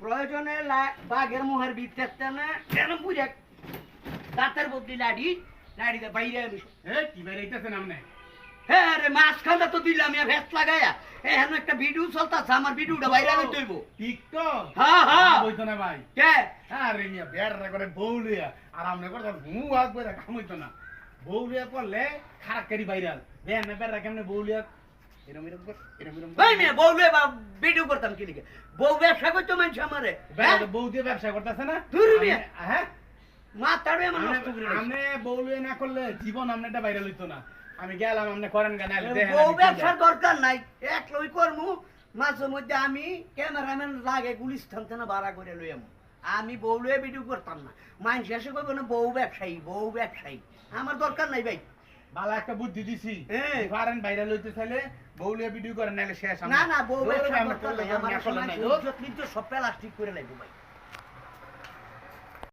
প্রয়োজনে বাঘের মুহের ভিতরে না কেন বুঝে দাঁতের বদলি লাড়িতে বাইরে আমি কি বেরাইতেছেন আপনি? হ্যাঁ রে মাছ খান্দা তো দিলাম ভেস লাগাইয়া এখন একটা ভিডিও চলতেছে আমার ভিডিওটা বাইরে হইতে হইব টিকটক হ্যাঁ হ্যাঁ হইতো না ভাই। কে আরে মিয়া বেড়া করে বউলিয়া আর আমনে করে হু আগ করে কাম হইতো না। বউলিয়া করলে খারাপকারী ভাইরাল দেন না বেড়া কেমনে বউলিয়া এরম এরম কর এরম এরম ভাই মেয়ে বউ লয়ে ভিডিও করতাম কি লিখে বউ ব্যবসা করতো মানুষ আমারে বেড়া তো বউ দিয়ে ব্যবসা করতেছে না ধুরু মিয়া হ্যাঁ মাথাড়ে আমার নষ্ট করে দিছে। আমনে বউলিয়া না করলে জীবন আমনেটা ভাইরাল হইতো না। আমি গেলাম আমনে করেন গান আইলে দেখেন বউ ব্যবসার দরকার নাই এক লই করমু মাঝে মধ্যে আমি ক্যামেরাম্যান লাগে গুলিস্তান থেকে ভাড়া করে লই আমু আমি বউ লয়ে ভিডিও করতাম না মানুষ এসে কইব না বউ ব্যবসায়ী আমার দরকার নাই ভাই বালা একটা বুদ্ধি দিছি হ্যাঁ। পারেন ভাইরাল হইতে চাইলে বউলিয়া ভিডিও করেন নাইলে শেষ না না বউ ব্যবসা আমরা দরকার নাই আমার করলে সময় নাই ইজ্জত নিজ্জত সব প্লাস্টিক করে লাগবে ভাই